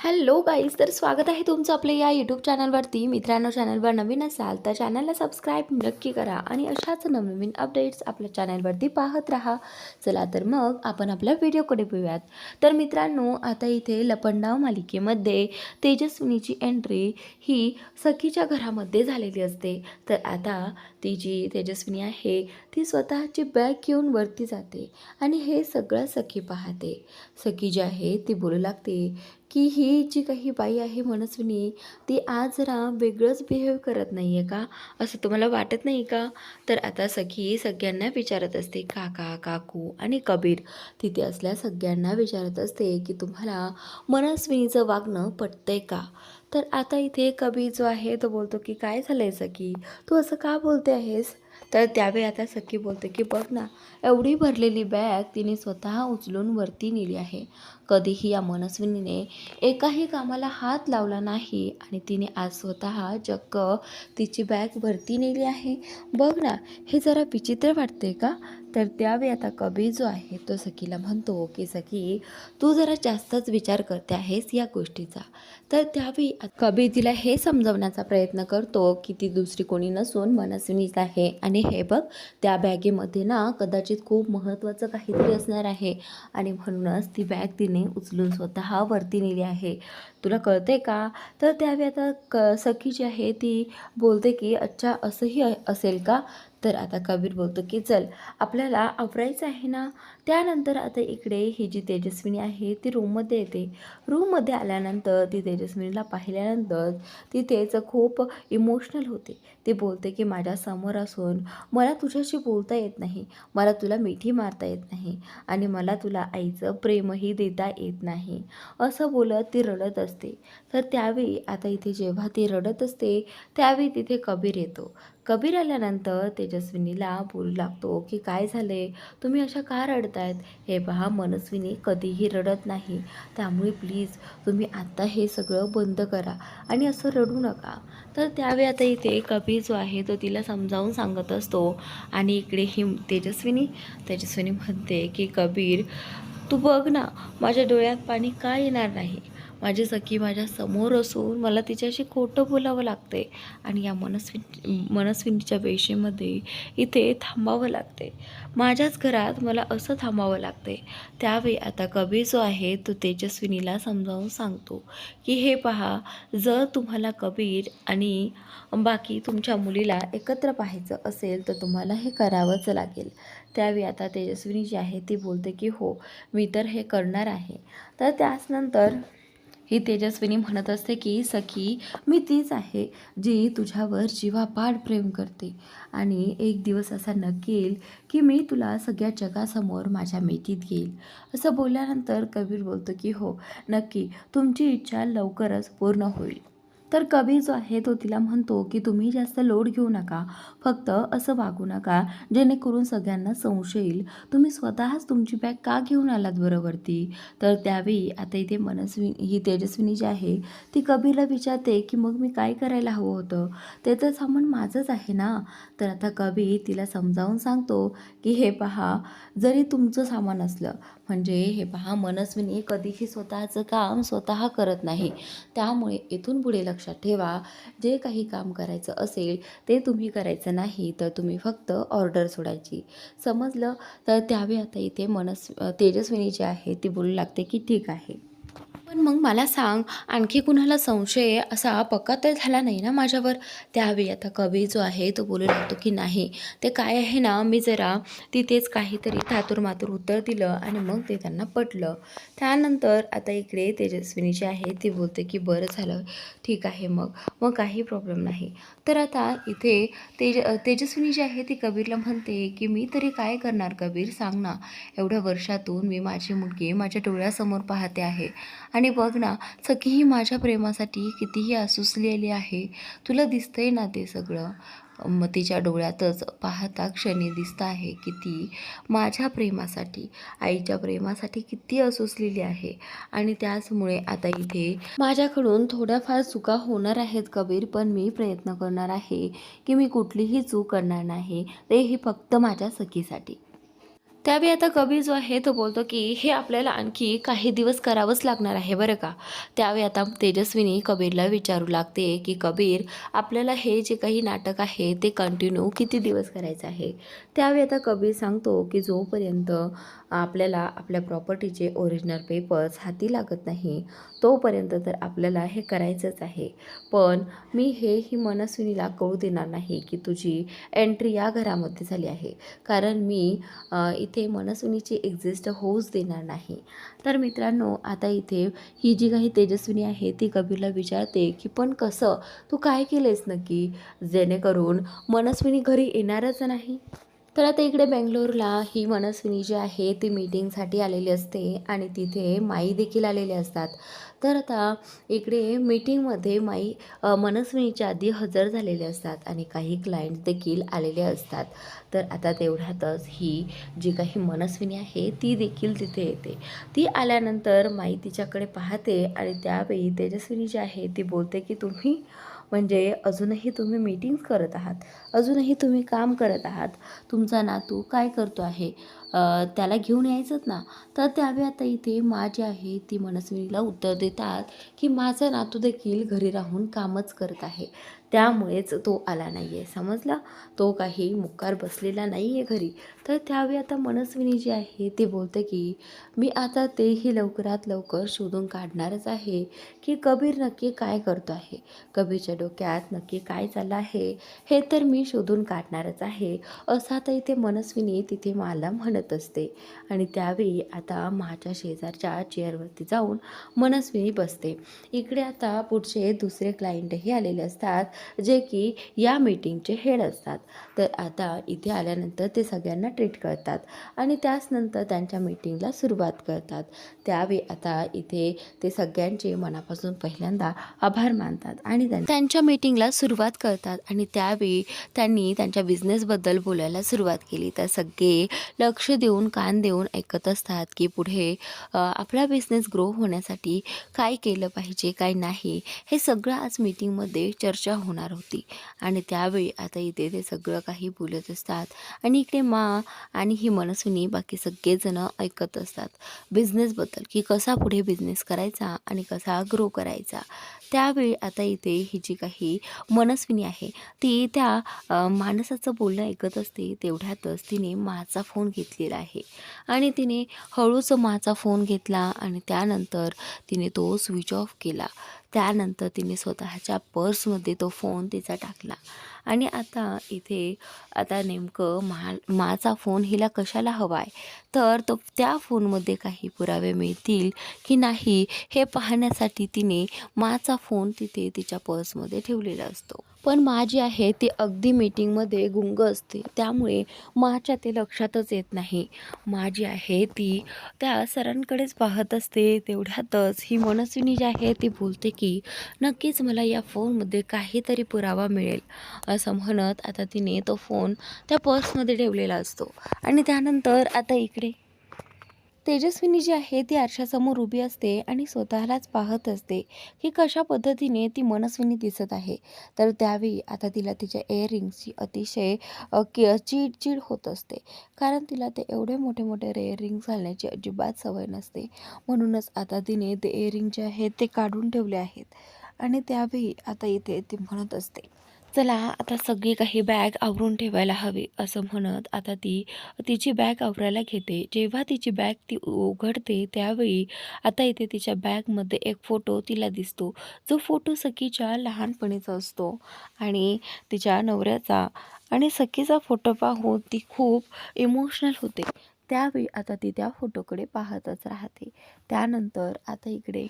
Hello guys, तर स्वागत आहे तुमचं आपल्या या यूट्यूब चॅनलवरती. मित्रांनो, चॅनलवर नवीन असाल तर चॅनलला सबस्क्राईब नक्की करा आणि अशाच नवनवीन अपडेट्स आपल्या चॅनलवरती पाहत राहा. चला तर मग आपण आपल्या व्हिडिओकडे बघूयात. तर मित्रांनो, आता इथे लपंडाव मालिकेमध्ये तेजस्विनीची एंट्री ही सखीच्या घरामध्ये झालेली असते. तर आता ती जी तेजस्विनी आहे ती स्वतःची बॅग घेऊन वरती जाते आणि हे सगळं सखी पाहते. सखी जी आहे ती बोलू लागते की ही जी काही बाई आहे मनस्विनी, ती आज जरा वेगळंच बिहेव करत नाही आहे का, असं तुम्हाला वाटत नाही का? तर आता सखी सगळ्यांना विचारत असते, काका काकू आणि कबीर तिथे असल्या सगळ्यांना विचारत असते की तुम्हाला मनस्विनीचं वागणं पटतंय का? तर आता इथे कबीर जो आहे तो बोलतो की काय झालं आहे सखी, तू असं का बोलते आहेस? तर त्यावेळी आता सखी बोलते की बघ ना, एवढी भरलेली बॅग तिने स्वतः उचलून वरती नेली आहे. कधीही या मनस्विनीने एकाही कामाला हात लावला नाही आणि तिने आज स्वतः चक्क तिची बॅग भरती नेली आहे. बघ ना, हे जरा विचित्र वाटते का? तर त्यावेळी आता कबीर जो आहे तो सखीला म्हणतो की सखी, तू जरा जास्तच विचार करते आहेस या गोष्टीचा. तर त्यावेळी कबीर तिला हे समजवण्याचा प्रयत्न करतो की ती दुसरी कोणी नसून मनस्विनीच आहे आणि हे बघ, त्या बॅगेमध्ये ना कदाचित खूप महत्त्वाचं काहीतरी असणार आहे आणि म्हणूनच ती बॅग तिने उचलून स्वतः वरती नेली आहे. तुला कळते का? तर त्यावेळी आता सखी जी आहे ती बोलते की अच्छा, असंही असेल का? तर आता कबीर बोलतो की चल, आपल्याला आवरायचं आहे ना. त्यानंतर आता इकडे ही जी तेजस्विनी आहे ती रूममध्ये येते. रूममध्ये आल्यानंतर ती तेजस्विनीला पाहिल्यानंतर ती तेच खूप इमोशनल होते. ती बोलते की माझ्यासमोर असून मला तुझ्याशी बोलता येत नाही, मला तुला मिठी मारता येत नाही आणि मला तुला आईचं प्रेमही देता येत नाही, असं बोलत ती रडत असते. तर त्यावेळी आता इथे जेव्हा ती रडत असते त्यावेळी तिथे कबीर येतो. कबीर आल्यानंतर तेजस्विनीला बोलू लागतो की काय झाले, तुम्ही अशा का रडतायत? हे पहा, मनस्विनी कधीही रडत नाही, त्यामुळे प्लीज तुम्ही आत्ता हे सगळं बंद करा आणि असं रडू नका. तर त्यावेळी आता इथे कबीर जो आहे तो तिला समजावून सांगत असतो आणि इकडे ही तेजस्विनी म्हणते की कबीर, तू बघ ना, माझ्या डोळ्यात पाणी का येणार नाही? माझी सखी माझ्या समोर असून मला तिच्याशी खोटं बोलावं लागते आणि या मनस्विनीच्या वेशीमध्ये इथे थांबावं लागते. माझ्याच घरात मला असं थांबावं लागते. त्यावेळी आता कबीर जो आहे तो तेजस्विनीला समजावून सांगतो की हे पहा, जर तुम्हाला कबीर आणि बाकी तुमच्या मुलीला एकत्र पाहायचं असेल तर तुम्हाला हे करावंच लागेल. त्यावेळी आता तेजस्विनी जी आहे ती बोलते की हो, मी तर हे करणार आहे. तर त्याचनंतर ही तेजस्विनी म्हणत असते की सखी, मी तीच आहे जी तुझ्यावर जीवापाड प्रेम करते आणि एक दिवस असा नक्की येईल की मी तुला सगळ्या जगासमोर माझ्या मिठीत घेईल. असं बोलल्यानंतर कबीर बोलतो की हो, नक्की तुमची इच्छा लवकरच पूर्ण होईल. तर कबीर जो आहे तो तिला म्हणतो की तुम्ही जास्त लोड घेऊ नका, फक्त असं वागू नका जेणेकरून सगळ्यांना संशय येईल. तुम्ही स्वतःच तुमची बॅग का घेऊन आलात बरोबरती? तर त्यावेळी आता इथे ही तेजस्विनी जी आहे ती कबीरला विचारते की मग मी काय करायला हवं होतं, ते तर सामान माझंच आहे ना. तर आता कबीर तिला समजावून सांगतो की हे पहा, जरी तुमचं सामान असलं, म्हणजे हे पहा, मनस्विनी कधीही स्वतःचं काम स्वतः करत नाही. त्यामुळे इथून पुढे लक्षात ठेवा, जे काही काम करायचं असेल ते तुम्ही करायचं नाही, तर तुम्ही फक्त ऑर्डर सोडायची, समजलं? तर त्यावेळी आता इथे तेजस्विनी जी आहे ती बोलू लागते की ठीक आहे, पण मग मला सांग, आणखी कुणाला संशय असा पक्का तर झाला नाही ना माझ्यावर? त्यावेळी आता कबीर जो आहे तो बोलू लागतो की नाही, ते काय आहे ना, मी जरा तिथेच काहीतरी थातुरमातुर उत्तर दिलं आणि मग ते त्यांना पटलं. त्यानंतर आता इकडे तेजस्विनी जी आहे ती बोलते की बरं झालं, ठीक आहे, मग मग काही प्रॉब्लेम नाही. तर आता इथे तेजस्विनी जी आहे ती कबीरला म्हणते की मी तरी काय करणार कबीर, सांग ना. एवढ्या वर्षातून मी माझी मुलगी माझ्या डोळ्यासमोर पाहते आहे आणि बघ ना, सखी ही माझ्या प्रेमासाठी कितीही आसुसलेली आहे. तुला दिसतंय ना ते सगळं? मग तिच्या डोळ्यातच पाहता क्षणी दिसतं आहे की ती माझ्या प्रेमासाठी, आईच्या प्रेमासाठी किती आसुसलेली आहे. आणि त्याचमुळे आता इथे माझ्याकडून थोड्याफार चुका होणार आहेत कबीर, पण मी प्रयत्न करणार आहे की मी कुठलीही चूक करणार नाही, तेही फक्त माझ्या सखीसाठी. त्यावेळी आता कबीर जो आहे तो बोलतो की हे आपल्याला आणखी काही दिवस करावंच लागणार आहे बरं का. त्यावेळी आता तेजस्विनी कबीरला विचारू लागते की कबीर, आपल्याला हे जे काही नाटक आहे ते कंटिन्यू किती दिवस करायचं आहे. त्यावेळी आता कबीर सांगतो की जोपर्यंत आपल्याला आपल्या प्रॉपर्टीचे ओरिजिनल पेपर्स हाती लागत नाही तोपर्यंत तर आपल्याला हे करायचंच आहे. पण मी ही मनस्विनीला कळू देणार नाही की तुझी एंट्री या घरामध्ये झाली आहे, कारण मी इथे मनस्विनीची एक्झिस्ट होऊच देणार नाही. तर मित्रांनो, आता इथे ही जी काही तेजस्विनी आहे ती कबीरला विचारते की पण कसं, तू काय केलेस नक्की जेणेकरून मनस्विनी घरी येणारच नाही. तर आता इकडे बेंगलोरला ही मनस्विनी जी आहे ती मीटिंगसाठी आलेली असते आणि तिथे माई देखील आलेले असतात. तर आता इकडे मीटिंगमध्ये माई मनस्विनीच्या आधी हजर झालेले असतात आणि काही क्लायंट देखील आलेले असतात. तर आता तेवढ्यातच ही जी काही मनस्विनी आहे ती देखील तिथे येते. ती आल्यानंतर माई तिच्याकडे पाहते आणि त्यावेळी तेजस्विनी जी आहे ती बोलते की तुम्ही म्हणजे अजूनही तुम्ही मीटिंग्स करत आहात, अजूनही तुम्ही काम करत आहात, तुमचा नातू काय करतो आहे, त्याला घेऊन यायचंच ना. तर त्यावेळी आता इथे मा जी आहे ती मनस्विनीला उत्तर देतात की माझा नातू देखील घरी राहून कामच करत आहे, त्यामुळेच तो आला नाही आहे, समजला, तो काही मुक्कार बसलेला नाही आहे घरी. तर त्यावेळी आता मनस्विनी जी आहे ती बोलते की मी आता तेही लवकरात लवकर शोधून काढणारच आहे की कबीर नक्की काय करतो आहे, कबीरच्या डोक्यात नक्की काय चाललं आहे हे तर मी शोधून काढणारच आहे, असं आता इथे मनस्विनी तिथे मला म्हणत असते. आणि त्यावेळी आता माझ्या शेजारच्या चेअरवरती जाऊन मनस्विनी बसते. इकडे आता पुढचे दुसरे क्लायंटही आलेले असतात जे की या मीटिंगचे हेड असतात. तर आता इथे आल्यानंतर ते सगळ्यांना ट्रीट करतात आणि त्याचनंतर त्यांच्या मीटिंगला सुरुवात करतात. त्यावेळी आता इथे ते सगळ्यांचे मनापासून पहिल्यांदा आभार मानतात आणि त्यांच्या मीटिंगला सुरुवात करतात. आणि त्यावेळी त्यांनी त्यांच्या बिझनेसबद्दल बोलायला सुरुवात केली. तर सगळे लक्ष देऊन कान देऊन ऐकत असतात की पुढे आपला बिझनेस ग्रो होण्यासाठी काय केलं पाहिजे काय नाही, हे सगळं आज मीटिंगमध्ये चर्चा होणार होती. आणि त्यावेळी आता इथे ते सगळं काही बोलत असतात आणि इकडे मा आणि ही मनस्विनी बाकी सगळेजणं ऐकत असतात बिझनेसबद्दल की कसा पुढे बिझनेस करायचा आणि कसा ग्रो करायचा. त्यावेळी आता इथे ही जी काही मनस्विनी आहे ती त्या माणसाचं बोलणं ऐकत असते. तेवढ्यातच तिने माचा फोन घेतलेला आहे आणि तिने हळूच माचा फोन घेतला आणि त्यानंतर तिने तो स्विच ऑफ केला. त्यानंतर तिने स्वतःच्या पर्समध्ये तो फोन तिचा टाकला. आणि आता इथे आता नेमकं माचा फोन हिला कशाला हवा आहे, तर तो त्या फोनमध्ये काही पुरावे मिळतील की नाही हे पाहण्यासाठी तिने माचा फोन तिथे तिच्या पर्समध्ये ठेवलेला असतो. पण मा जी आहे ती अगदी मीटिंगमध्ये गुंग असते, त्यामुळे माच्या ते लक्षातच येत नाही. मा जी आहे ती त्या सरांकडेच पाहत असते. तेवढ्यातच ही मनस्विनी जी आहे ती बोलते की नक्कीच मला या फोनमध्ये काहीतरी पुरावा मिळेल, असं म्हणत आता तिने तो फोन त्या पर्समध्ये ठेवलेला असतो. आणि त्यानंतर आता इकडे तेजस्विनी जी आहे ती आरशासमोर उभी असते आणि स्वतःलाच पाहत असते की कशा पद्धतीने ती मनस्विनी दिसत आहे. तर त्यावेळी आता तिला तिच्या इयरिंग्सची अतिशय चिडचिड होत असते, कारण तिला ते एवढे मोठे मोठे इयरिंग्स घालण्याची अजिबात सवय नसते. म्हणूनच आता तिने ते इयरिंग जे आहेत ते काढून ठेवले आहेत. आणि त्यावेळी आता इथे ती म्हणत असते, चला आता सगळी काही बॅग आवरून ठेवायला हवी, असं म्हणत आता ती तिची बॅग आवरायला घेते. जेव्हा तिची बॅग ती उघडते त्यावेळी आता इथे तिच्या बॅगमध्ये एक फोटो तिला दिसतो, जो फोटो सखीच्या लहानपणीचा असतो आणि तिच्या नवऱ्याचा. आणि सखीचा फोटो पाहून ती खूप इमोशनल होते. त्यावेळी आता ती त्या फोटोकडे पाहतच राहते. त्यानंतर आता इकडे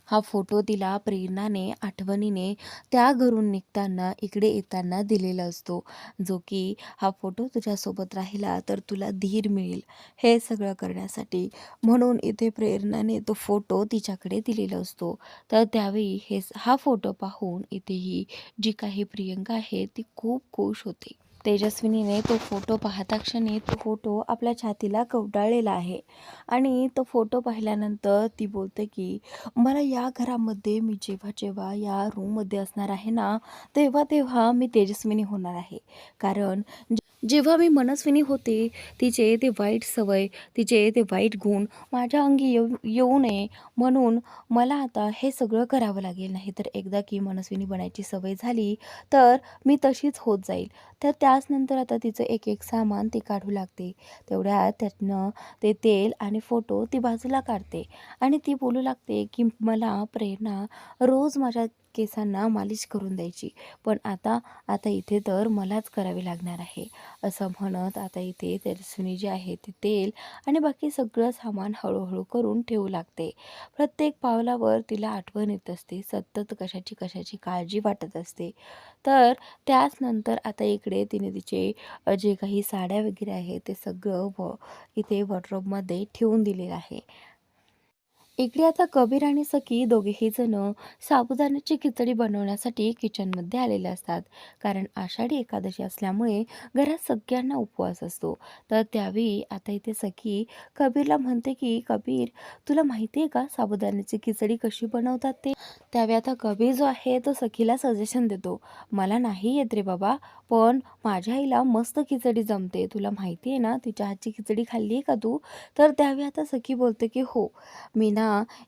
हा फोटो तिला प्रेरणाने आठवणीने त्या घरून निघताना इकडे येताना दिलेला असतो, जो की हा फोटो तुझ्यासोबत राहिला तर तुला धीर मिळेल हे सगळं करण्यासाठी, म्हणून इथे प्रेरणाने तो फोटो तिच्याकडे दिलेला असतो. तर त्यावेळी हा फोटो पाहून इथे ही जी काही प्रियंका आहे ती खूप खुश होते. तेजस्विनीने तो फोटो पाहता क्षणी तो फोटो आपल्या छातीला कवटाळलेला आहे आणि तो फोटो पाहिल्यानंतर ती बोलते की मला या घरामध्ये मी जेव्हा जेव्हा या रूममध्ये असणार आहे ना, तेव्हा तेव्हा मी तेजस्विनी होणार आहे. कारण जेव्हा मी मनस्विनी होते, तिचे ते वाईट सवय, तिचे ते वाईट गुण माझ्या अंगी येऊ येऊ नये म्हणून मला आता हे सगळं करावं लागेल. नाहीतर एकदा की मनस्विनी बनायची सवय झाली, तर मी तशीच होत जाईल. तर त्याच नंतर आता तिचं एक-एक सामान ती काढू लागते. तेवढ्यात त्यातनं ते तेल आणि फोटो ती बाजूला काढते आणि ती बोलू लागते, की मला प्रेरणा रोज माझ्या केसांना मालिश करून द्यायची. पण आता आता इथे तर मलाच करावी लागणार आहे. असं म्हणत आता इथे तेजस्विनी जी आहे ती तेल आणि बाकी सगळं सामान हळूहळू करून ठेवू लागते. प्रत्येक पावलावर तिला आठवण येत असते. सतत कशाची कशाची काळजी वाटत असते. तर त्याच नंतर आता इकडे तिने तिचे जे काही साड्या वगैरे आहे ते सगळं इथे वॉर्डरोबमध्ये ठेवून दिलेलं आहे. इकडे आता कबीर आणि सखी दोघेही जण साबुदाण्याची खिचडी बनवण्यासाठी किचनमध्ये आलेले असतात. कारण आषाढी एकादशी असल्यामुळे घरात सगळ्यांना उपवास असतो. तर त्यावेळी आता इथे सखी कबीरला म्हणते की कबीर, तुला माहिती आहे का साबुदाण्याची खिचडी कशी बनवतात ते? त्यावेळी आता कबीर जो आहे तो सखीला सजेशन देतो. मला नाही येत रे बाबा, पण माझ्या आईला मस्त खिचडी जमते. तुला माहिती आहे ना, तिच्या हातची खिचडी खाल्ली आहे का तू? तर त्यावेळी आता सखी बोलते की हो, मी ना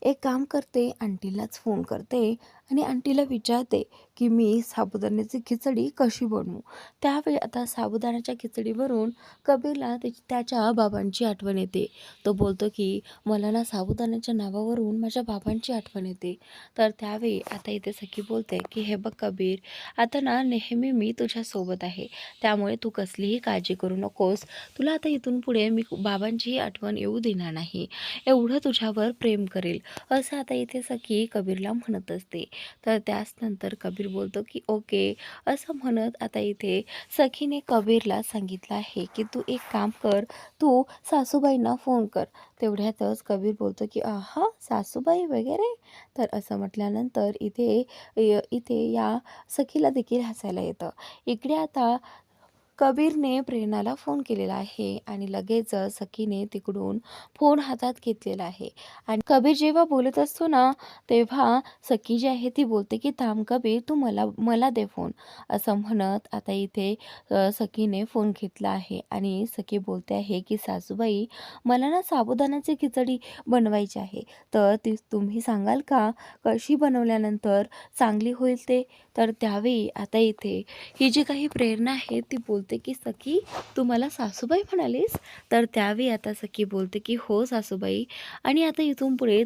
एक काम करते, आंटीलाच फोन करते आणि आंटीला विचारते की मी साबुदाण्याची खिचडी कशी बनवू. त्यावेळी आता साबुदाण्याच्या खिचडीवरून कबीरला त्याच्या बाबांची आठवण येते. तो बोलतो की मला ना साबुदाण्याच्या नावावरून माझ्या बाबांची आठवण येते. तर त्यावेळी आता इथे सखी बोलते की हे बघ कबीर, आता ना नेहमी मी तुझ्यासोबत आहे, त्यामुळे तू कसलीही काळजी करू नकोस. तुला आता इथून पुढे मी बाबांचीही आठवण येऊ देणार नाही, एवढं तुझ्यावर प्रेम करेल, असं आता इथे सखी कबीरला म्हणत असते. तर त्याच नंतर कबीर बोलतो की ओके, असं म्हणत आता इथे सखीने कबीरला सांगितलं आहे की तू एक काम कर, तू सासूबाईंना फोन कर. तेवढ्यातच कबीर बोलतो की आहा, सासूबाई वगैरे? तर असं म्हटल्यानंतर इथे या सखीला देखील हसायला येतं. इकडे आता कबीरने प्रेरणाला फोन केलेला आहे आणि लगेच सखीने तिकडून फोन हातात घेतलेला आहे आणि कबीर जेव्हा बोलत असतो ना, तेव्हा सखी जी आहे ती बोलते की थांब कबीर, तू मला मला दे फोन. असं म्हणत आता इथे सखीने फोन घेतला आहे आणि सखी बोलते आहे की सासूबाई, मला ना साबुदाण्याची खिचडी बनवायची आहे, तर ती तुम्ही सांगाल का कशी बनवल्यानंतर चांगली होईल ते? तर त्यावेळी आता इथे ही जी काही प्रेरणा आहे ती बोलते की सखी, तू मला सासूबाई म्हणालीस? तर त्यावेळी आता सखी बोलते की हो सासूबाई, आणि आता इथून पुढे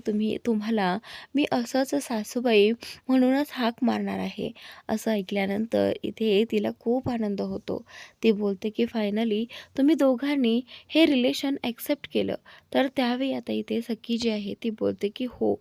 तुम्हाला मी असंच सासूबाई म्हणूनच हाक मारणार आहे. असं ऐकल्यानंतर इथे तिला खूप आनंद होतो. ती बोलते की फायनली तुम्ही दोघांनी हे रिलेशन ॲक्सेप्ट केलं. तर त्यावेळी आता इथे सखी जी आहे ती बोलते की हो,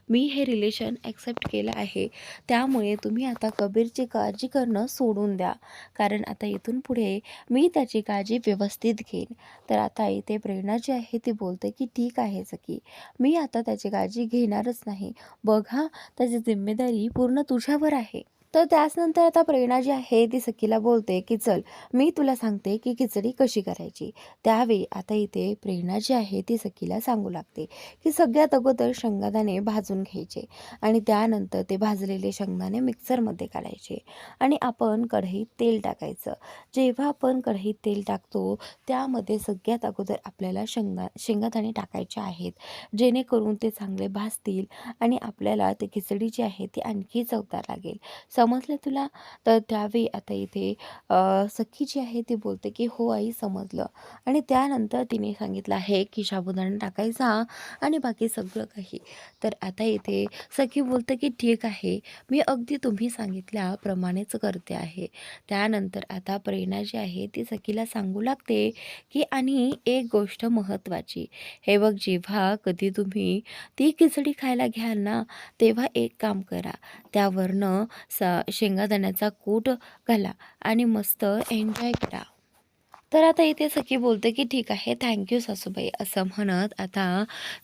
मी हे रिलेशन ॲक्सेप्ट केलं आहे. त्यामुळे तुम्ही आता कबीरची काळजी करणं सोडून द्या, कारण आता इथून पुढे मी त्याची काळजी व्यवस्थित घेईन. तर आता इथे प्रेरणा जी आहे ती बोलते की ठीक आहे सखी, मी आता त्याची काळजी घेणारच नाही. बघ हां, त्याची जिम्मेदारी पूर्ण तुझ्यावर आहे. तर त्याचनंतर आता प्रेरणा जी आहे ती सखीला बोलते की चल, मी तुला सांगते की खिचडी कशी करायची. त्यावेळी आता इथे प्रेरणा जी आहे ती सखीला सांगू लागते की सगळ्यात अगोदर शेंगदाणे भाजून घ्यायचे आणि त्यानंतर ते भाजलेले शेंगदाणे मिक्सरमध्ये काढायचे आणि आपण कढईत तेल टाकायचं. जेव्हा आपण कढईत तेल टाकतो, त्यामध्ये सगळ्यात अगोदर आपल्याला शेंगदाणे टाकायचे आहेत, जेणेकरून ते चांगले भाजतील आणि आपल्याला ते खिचडी जी आहे ती आणखी चवदार लागेल. समजलं तुला? तर त्यावेळी आता इथे सखी जी आहे ती बोलते की हो आई, समजलं. आणि त्यानंतर तिने सांगितलं आहे की साबुदाणा टाकायचा आणि बाकी सगळं काही. तर आता इथे सखी बोलते की ठीक आहे, मी अगदी तुम्ही सांगितल्याप्रमाणेच करते आहे. त्यानंतर आता प्रेरणा जी आहे ती सखीला सांगू लागते की आणि एक गोष्ट महत्त्वाची, हे बघ, जेव्हा कधी तुम्ही ती खिचडी खायला घ्याल ना, तेव्हा एक काम करा, त्यावरनं शेंगादाण्याचा कूट घाला आणि मस्त एन्जॉय करा. तर आता इथे सखी बोलते की ठीक आहे, थँक्यू सासूबाई. असं म्हणत आता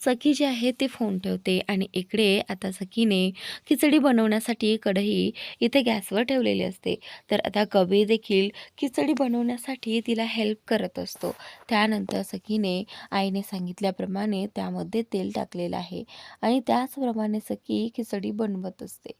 सखी जी आहे ती फोन ठेवते आणि इकडे आता सखीने खिचडी बनवण्यासाठी कढई इथे गॅसवर ठेवलेली असते. तर आता कबीर देखील खिचडी बनवण्यासाठी तिला हेल्प करत असतो. त्यानंतर सखीने आईने सांगितल्याप्रमाणे त्यामध्ये तेल टाकलेलं आहे आणि त्याचप्रमाणे सखी खिचडी बनवत असते.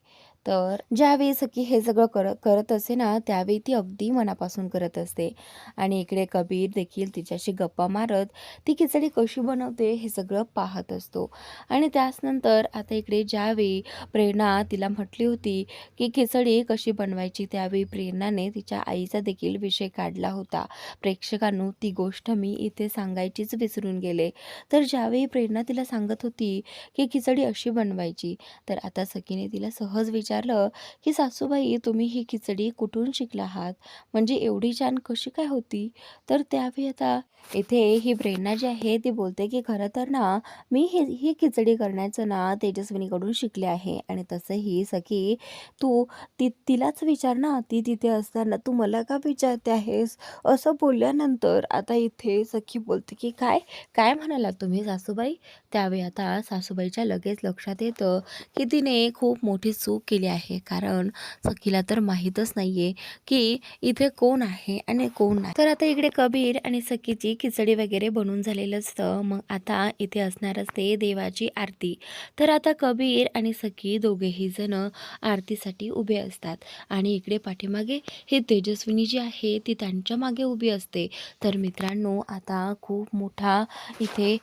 तर ज्यावेळी सखी हे सगळं करत असते ना, त्यावेळी ती अगदी मनापासून करत असते. आणि इकडे कबीर देखील तिच्याशी गप्पा मारत ती खिचडी कशी बनवते हे सगळं पाहत असतो. आणि त्याचनंतर आता इकडे ज्यावेळी प्रेरणा तिला म्हटली होती की खिचडी कशी बनवायची, त्यावेळी प्रेरणाने तिच्या आईचा देखील विषय काढला होता. प्रेक्षकांनो, ती गोष्ट मी इथे सांगायचीच विसरून गेले. तर ज्यावेळी प्रेरणा तिला सांगत होती की खिचडी अशी बनवायची, तर आता सखीने तिला सहज विचारलं की सासूबाई, तुम्ही ही खिचडी कुठून शिकला आहात, म्हणजे एवढी छान कशी काय होती? तर त्यावेळी आता इथे ही प्रेरणा जी आहे ती बोलते की खरं तर ना, मी ही खिचडी करण्याचं ना तेजस्विनीकडून शिकले आहे. आणि तसंही सखी, तू तिलाच विचार ना, ती तिथे असताना तू मला का विचारते आहेस? असं बोलल्यानंतर आता इथे सखी बोलते की काय काय म्हणालात तुम्ही सासूबाई? त्यावेळी आता सासूबाईच्या लगेच लक्षात येतं की तिने खूप मोठी चूक केली आहे. कारण सखीला तर माहीतच नाहीये की इथे कोण आहे आणि कोण नाही. तर आता इकडे कबीर आणि सखीची खिचडी वगैरे बनून झालेलं असतं. मग आता इथे असणार असते देवाची आरती. तर आता कबीर आणि सखी दोघेही जण आरतीसाठी उभे असतात. आणि इकडे पाठीमागे ही तेजस्विनी जी आहे ती त्यांच्या मागे उभी असते. तर मित्रांनो, आता खूप मोठा इथे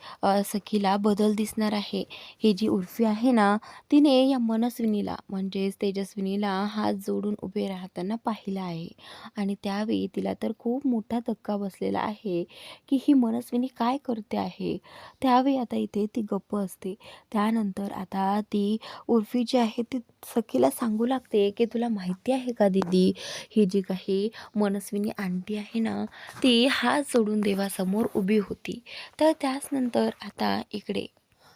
सखीला बदल दिसणार आहे. ही जी उर्फी आहे ना, तिने या मनस्विनीला म्हणजेच तेजस्विनीला हात जोडून उभे राहताना पाहिलं आहे. आणि त्यावेळी तिला तर खूप मोठा धक्का बसलेला आहे की ही मनस्विनी काय करते आहे. त्यावेळी आता इथे ती गप्प असते. त्यानंतर आता ती उर्फी जी आहे ती सखीला सांगू लागते की तुला माहिती आहे का दीदी, ही जी काही मनस्विनी आंटी आहे ना, ती हात जोडून देवासमोर उभी होती. तर त्याचनंतर आता इकडे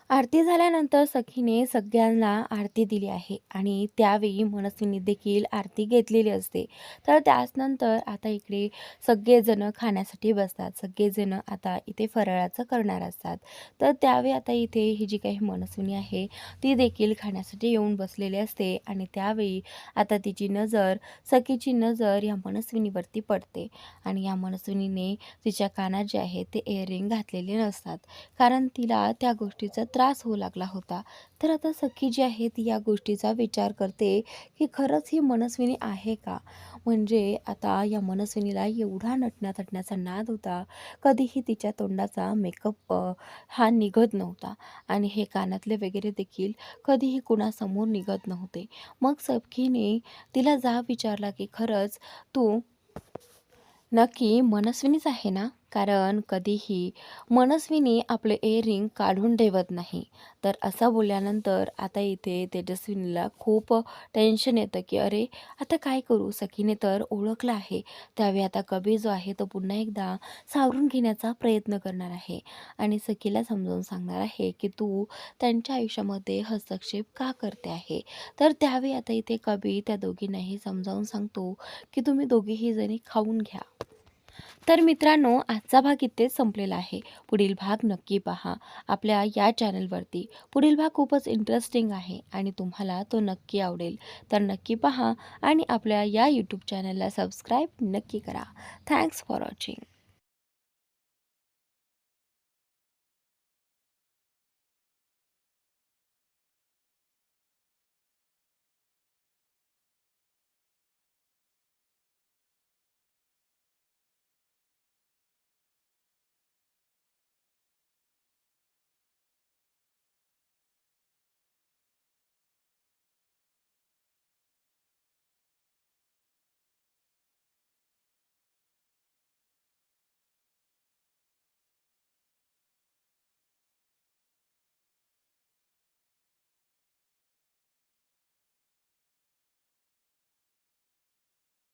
आरती झाल्यानंतर सखीने सगळ्यांना आरती दिली आहे. आणि त्यावेळी मनस्विनी देखील आरती घेतलेली असते. तर त्याचनंतर आता इकडे सगळेजण खाण्यासाठी बसतात. सगळेजण आता इथे फराळाचं करणार असतात. तर त्यावेळी आता इथे ही जी काही मनस्विनी आहे ती देखील खाण्यासाठी येऊन बसलेली असते. आणि त्यावेळी आता तिची नजर, सखीची नजर या मनस्विनीवरती पडते. आणि या मनस्विनीने तिच्या कानात जे आहे ते इयरिंग घातलेले नसतात. कारण तिला त्या गोष्टीचा त्रास होऊ लागला होता. तर आता सखी जी आहे ती या गोष्टीचा विचार करते की खरंच ही मनस्विनी आहे का? म्हणजे आता या मनस्विनीला एवढा नटण्याचा नाद होता, कधीही तिच्या तोंडाचा मेकअप हा निघत नव्हता. आणि हे कानातले वगैरे देखील कधीही कुणासमोर निघत नव्हते. मग सखीने तिला जाब विचारला की खरंच तू नक्की मनस्विनीच आहे ना? कारण कधीही मनस्विनी आपले इयरिंग काढून ठेवत नाही. तर असं बोलल्यानंतर आता इथे तेजस्विनीला खूप टेन्शन येतं की अरे, आता काय करू? सखीने तर ओळखलं आहे. त्यावेळी आता कबीर जो आहे तो पुन्हा एकदा सावरून घेण्याचा प्रयत्न करणार आहे. आणि सखीला समजावून सांगणार आहे की तू त्यांच्या आयुष्यामध्ये हस्तक्षेप का करते आहे. तर त्यावेळी आता इथे कबीर त्या दोघींनाही समजावून सांगतो की तुम्ही दोघीही जणी खाऊन घ्या. तर मित्रांनो, आजचा भाग इथेच संपलेला आहे. पुढील भाग नक्की पहा आपल्या या चॅनलवरती. पुढील भाग खूपच इंटरेस्टिंग आहे आणि तुम्हाला तो नक्की आवडेल. तर नक्की पहा आणि आपल्या या यूट्यूब चॅनलला सबस्क्राईब नक्की करा. Thanks for watching.